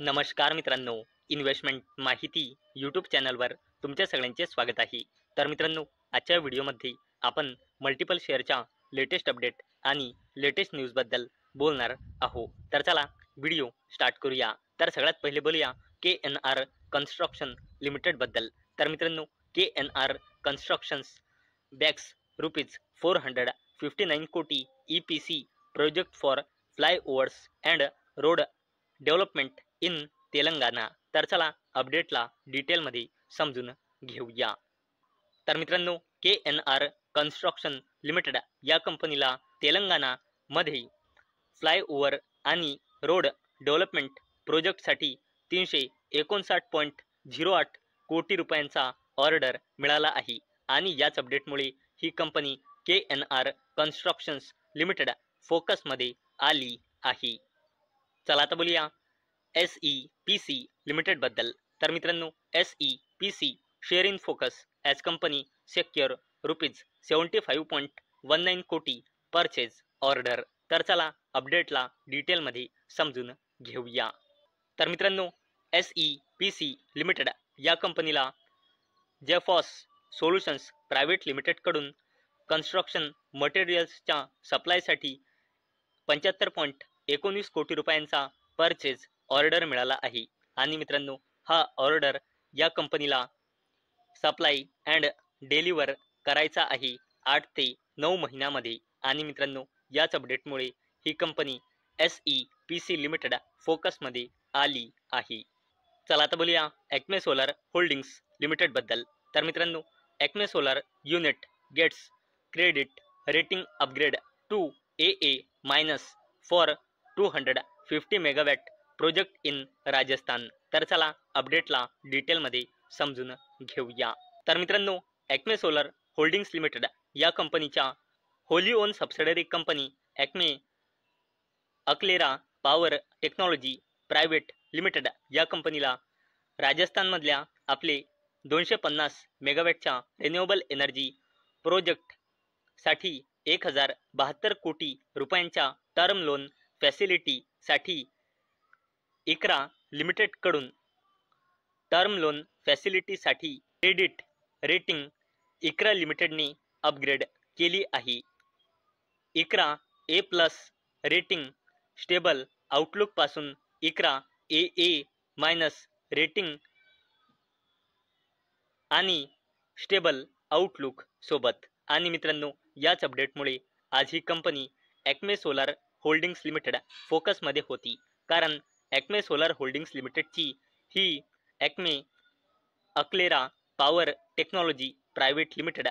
नमस्कार मित्रांनो, इन्व्हेस्टमेंट माहिती यूट्यूब चॅनलवर तुमच्या सगळ्यांचे स्वागत आहे. तर मित्रांनो, आजच्या व्हिडिओमध्ये आपण मल्टिपल शेअरच्या लेटेस्ट अपडेट आणि लेटेस्ट न्यूजबद्दल बोलणार आहोत. तर चला व्हिडिओ स्टार्ट करूया. तर सगळ्यात पहिले बोलूया KNR कन्स्ट्रक्शन लिमिटेडबद्दल. तर मित्रांनो, KNR कन्स्ट्रक्शन्स बॅक्स ₹459 कोटी EPC project for flyovers and road development in Telangana. तर चला अपडेटला डिटेलमध्ये समजून घेऊया. तर मित्रांनो, KNR कन्स्ट्रक्शन लिमिटेड या कंपनीला तेलंगणामध्ये फ्लायओव्हर आणि रोड डेव्हलपमेंट प्रोजेक्टसाठी 359.08 कोटी रुपयांचा ऑर्डर मिळाला आहे. आणि याच अपडेटमुळे ही कंपनी KNR कन्स्ट्रक्शन्स लिमिटेड फोकसमध्ये आली आहे. चला आता बोलूया SEPC लिमिटेडबद्दल. तर मित्रांनो, SEPC share in focus as company secure ₹75.19 कोटी परचेज ऑर्डर. तर चला अपडेटला डिटेलमध्ये समजून घेऊया. तर मित्रांनो, SEPC लिमिटेड या कंपनीला जेफॉस सोल्युशन्स प्रायव्हेट लिमिटेडकडून कन्स्ट्रक्शन मटेरियल्सच्या सप्लायसाठी 75.19 कोटी रुपयांचा परचेज ऑर्डर मिळाला आहे. आणि मित्रांनो, हा ऑर्डर या कंपनीला सप्लाय अँड डिलिव्हर करायचा आहे 8 ते 9 महिन्यामध्ये. आणि मित्रांनो, याच अपडेटमुळे ही कंपनी SEPC लिमिटेड फोकसमध्ये आली आहे. चला आता बोलूया ॲक्मे सोलर होल्डिंग्स लिमिटेडबद्दल. तर मित्रांनो, Acme solar unit gets credit rating upgrade to AA- for 250 megawatt project in Rajasthan. तर चला अपडेटला डिटेलमध्ये समजून घेऊया. तर मित्रांनो, ॲक्मे सोलर होल्डिंग्स लिमिटेड या कंपनीच्या wholly own subsidiary company Acme Aklera power technology private limited या कंपनीला राजस्थानमधल्या आपले 250 मेगावॅटच्या रिन्युएबल एनर्जी प्रोजेक्टसाठी 1072 कोटी रुपयांच्या टर्म लोन फॅसिलिटीसाठी इक्रा लिमिटेडकडून टर्म लोन फॅसिलिटीसाठी क्रेडिट रेटिंग इक्रा लिमिटेडने अपग्रेड केली आहे. इक्रा A+ रेटिंग स्टेबल आउटलुकपासून इक्रा AA- रेटिंग आणि स्टेबल आउटलुक सोबत. आणि मित्रांनो, याच अपडेटमुळे आज ही company Acme solar holdings limited फोकसमध्ये होती. कारण ॲक्मे सोलर होल्डिंग्स लिमिटेडची ही Acme Aklera power technology private limited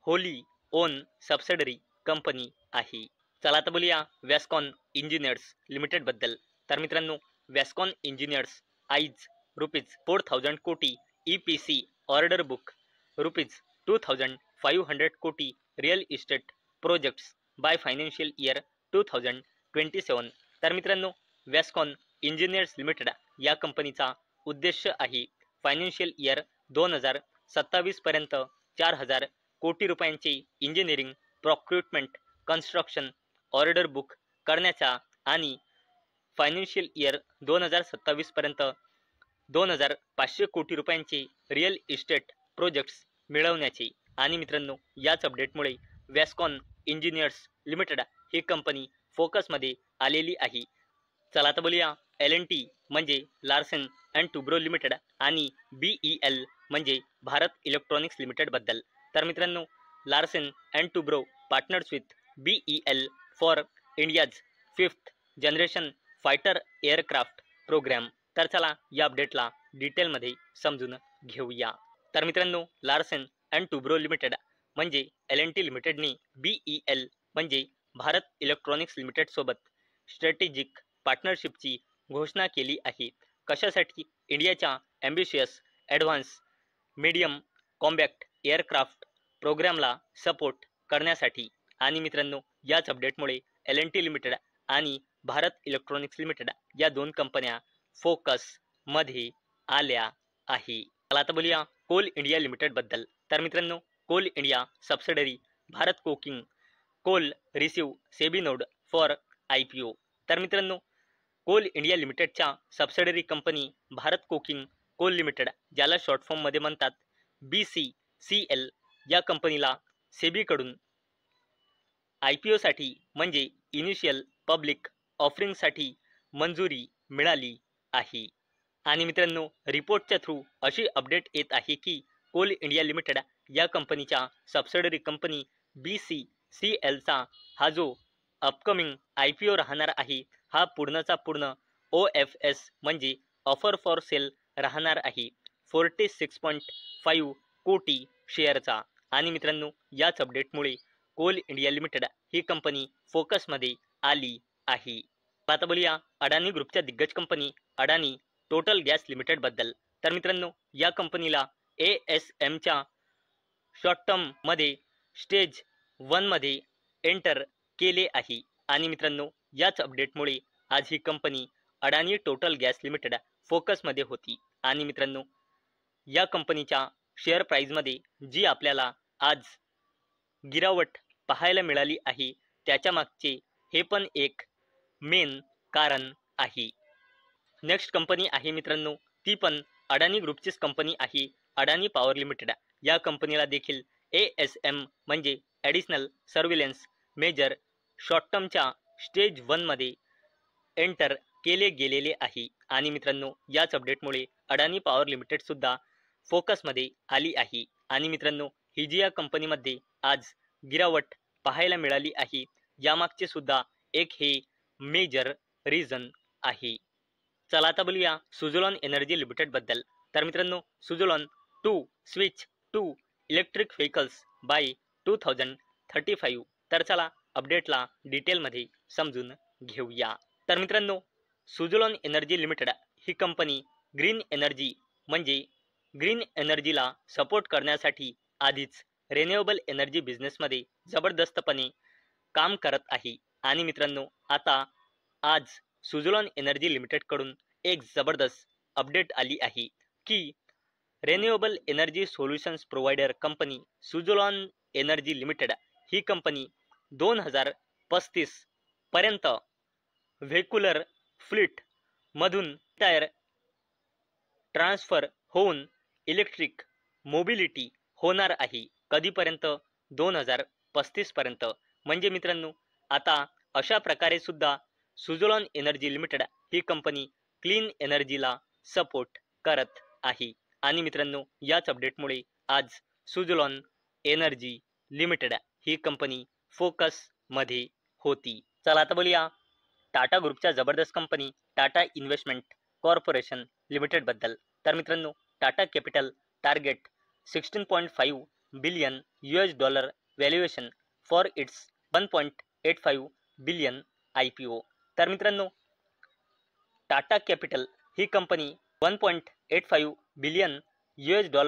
wholly own subsidiary company आहे. चला आता बोलूया वॅस्कॉन इंजिनियर्स लिमिटेडबद्दल. तर मित्रांनो, वॅस्कॉन इंजिनियर्स आईज ₹4,000 कोटी EPC ऑर्डर बुक ₹2,500 कोटी real estate projects by financial year 2027. तर मित्रांनो, वॅस्कॉन इंजिनियर्स लिमिटेड या कंपनीचा उद्देश आहे फायनान्शियल इयर 2027 पर्यंत 4,000 कोटी रुपयांचे engineering procurement construction order book करण्याचा आणि फायनान्शियल इयर 2027 पर्यंत 2,500 कोटी रुपयांचे रिअल इस्टेट प्रोजेक्ट्स मिळवण्याचे. आणि मित्रांनो, याच अपडेटमुळे वॅस्कॉन इंजिनियर्स लिमिटेड ही कंपनी फोकसमध्ये आलेली आहे. चला आता बोलूया L&T म्हणजे लार्सन अँड टुब्रो लिमिटेड आणि BEL म्हणजे भारत इलेक्ट्रॉनिक्स लिमिटेडबद्दल. तर मित्रांनो, Larsen and Toubro partners with BEL for India's 5th generation fighter aircraft programme. तर चला या अपडेटला डिटेलमध्ये समजून घेऊया. तर मित्रांनो, लार्सन अँड टुब्रो लिमिटेड म्हणजे L&T लिमिटेडने BEL म्हणजे भारत इलेक्ट्रॉनिक्स लिमिटेडसोबत स्ट्रॅटेजिक पार्टनरशिपची घोषणा केली आहे. कशासाठी? इंडियाच्या ambitious advance medium combat aircraft प्रोग्रामला सपोर्ट करण्यासाठी. आणि मित्रांनो, याच अपडेटमुळे L&T लिमिटेड आणि भारत इलेक्ट्रॉनिक्स लिमिटेड या दोन कंपन्या फोकसमध्ये आल्या आहे. चला आता बोलूया कोल इंडिया लिमिटेडबद्दल. तर मित्रांनो, coal India subsidiary Bharat coking coal receive SEBI nod for IPO. तर मित्रांनो, कोल इंडिया लिमिटेडच्या subsidiary company Bharat coking coal limited, ज्याला शॉर्ट फॉर्ममध्ये म्हणतात BCCL, या कंपनीला सेबीकडून IPOसाठी म्हणजे इनिशियल पब्लिक ऑफरिंगसाठी मंजुरी मिळाली आहे. आणि मित्रांनो, रिपोर्टच्या थ्रू अशी अपडेट येत आहे की कोल इंडिया लिमिटेड या कंपनीच्या सबसिडरी कंपनी BCCLचा हा जो अपकमिंग IPO राहणार आहे, हा पूर्णचा पूर्ण OFS म्हणजे ऑफर फॉर सेल राहणार आहे 46.5 कोटी शेअरचा. आणि मित्रांनो, याच अपडेटमुळे कोल इंडिया लिमिटेड ही कंपनी फोकसमध्ये आली आहे. आता बोलूया अडानी ग्रुपच्या दिग्गज कंपनी अडानी टोटल गॅस लिमिटेड बद्दल. तर मित्रांनो, या कंपनीला ASMच्या शॉर्ट टर्म मध्ये स्टेज 1 मध्ये एंटर केले आहे. आणि मित्रांनो, याच अपडेटमुळे आज ही कंपनी अडानी टोटल गॅस लिमिटेड फोकसमध्ये होती. आणि मित्रांनो, या कंपनीच्या शेअर प्राइसमध्ये जी आपल्याला आज गिरावट पाहायला मिळाली आहे, त्याच्या मागचे हे पण एक मेन कारण आहे. नेक्स्ट कंपनी आहे मित्रांनो, ती पण अडानी ग्रुपचीच कंपनी आहे, अडानी पॉवर लिमिटेड. या कंपनीला देखील ASM म्हणजे ॲडिशनल सर्व्हिलन्स मेजर शॉर्ट टर्मच्या स्टेज 1 मध्ये एंटर केले गेलेले आहे. आणि मित्रांनो, याच अपडेटमुळे अडानी पॉवर लिमिटेड सुद्धा फोकसमध्ये आली आहे. आणि मित्रांनो, ही जी या कंपनीमध्ये आज गिरावट पाहायला मिळाली आहे, यामागचे सुद्धा एक हे मेजर रिझन आहे. चला आता बोलूया सुझलॉन एनर्जी लिमिटेड बद्दल. तर मित्रांनो, Suzlon to switch to electric vehicles by 2035. तर चला अपडेटला डिटेलमध्ये समजून घेऊया. तर मित्रांनो, सुझलॉन एनर्जी लिमिटेड ही कंपनी ग्रीन एनर्जी म्हणजे ग्रीन एनर्जीला सपोर्ट करण्यासाठी आधीच रिन्युएबल एनर्जी बिझनेसमध्ये जबरदस्तपणे काम करत आहे. आणि मित्रांनो, आता आज सुझलॉन एनर्जी लिमिटेडकडून एक जबरदस्त अपडेट आली आहे की renewable energy solutions provider company Suzlon energy limited ही कंपनी 2035 पर्यंत व्हेक्युलर फ्लीट मधून टायर ट्रान्सफर होऊन इलेक्ट्रिक मोबिलिटी होणार आहे. कधीपर्यंत? 2035 पर्यंत. म्हणजे मित्रांनो, आता अशा प्रकारे सुद्धा सुझलॉन एनर्जी लिमिटेड ही कंपनी क्लीन एनर्जीला सपोर्ट करत आहे. आणि मित्रांनो, याच अपडेटमुळे आज सुझलॉन एनर्जी लिमिटेड ही कंपनी फोकसमध्ये होती. चला आता बोलूया टाटा ग्रुपच्या जबरदस्त company Tata investment corporation limited बद्दल. तर मित्रांनो, Tata capital target $16.5 billion valuation for its 1.85 billion IPO. तर मित्रांनो, टाटा कॅपिटल ही कंपनी 1.85 बिलियन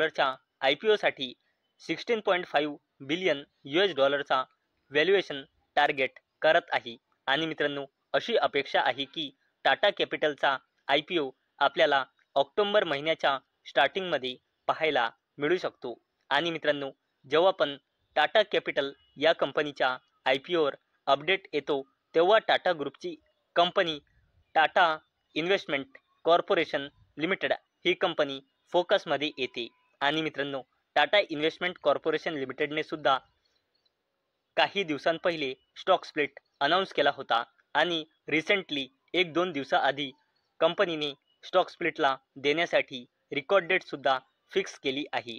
च्या IPO साठी 16.5 बिलियन चा व्हॅल्युएशन टार्गेट करत आहे. आणि मित्रांनो, अशी अपेक्षा आहे की टाटा कॅपिटलचा IPO आपल्याला ऑक्टोबर महिन्याच्या स्टार्टिंगमध्ये पाहायला मिळू शकतो. आणि मित्रांनो, जेव्हा पण टाटा कॅपिटल या कंपनीच्या IPOवर अपडेट येतो, तेव्हा टाटा ग्रुपची company Tata investment corporation limited ही कंपनी फोकसमध्ये येते. आणि मित्रांनो, टाटा इन्व्हेस्टमेंट कॉर्पोरेशन लिमिटेडने सुद्धा काही दिवसांपहिले स्टॉक स्प्लिट अनाऊन्स केला होता. आणि रिसेंटली 1-2 दिवसाआधी कंपनीने स्टॉक स्प्लिटला देण्यासाठी रेकॉर्ड डेट सुद्धा फिक्स केली आहे.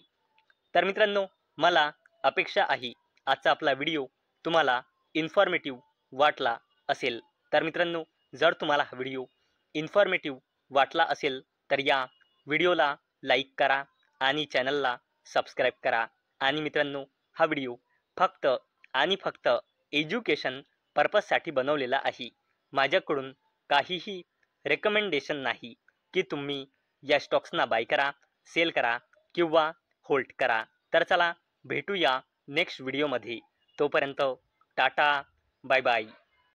तर मित्रांनो, मला अपेक्षा आहे आजचा आपला व्हिडिओ तुम्हाला इन्फॉर्मेटिव्ह वाटला असेल. तर मित्रांनो, जर तुम्हाला हा व्हिडिओ इन्फॉर्मेटिव्ह वाटला असेल तर या व्हिडिओला लाईक करा आणि चॅनलला सबस्क्राईब करा. आणि मित्रांनो, हा व्हिडिओ फक्त आणि फक्त एज्युकेशन पर्पजसाठी बनवलेला आहे. माझ्याकडून काहीही रेकमेंडेशन नाही की तुम्ही या स्टॉक्सना बाय करा, सेल करा किंवा होल्ड करा. तर चला भेटूया नेक्स्ट व्हिडिओमध्ये. तोपर्यंत टाटा, बाय बाय.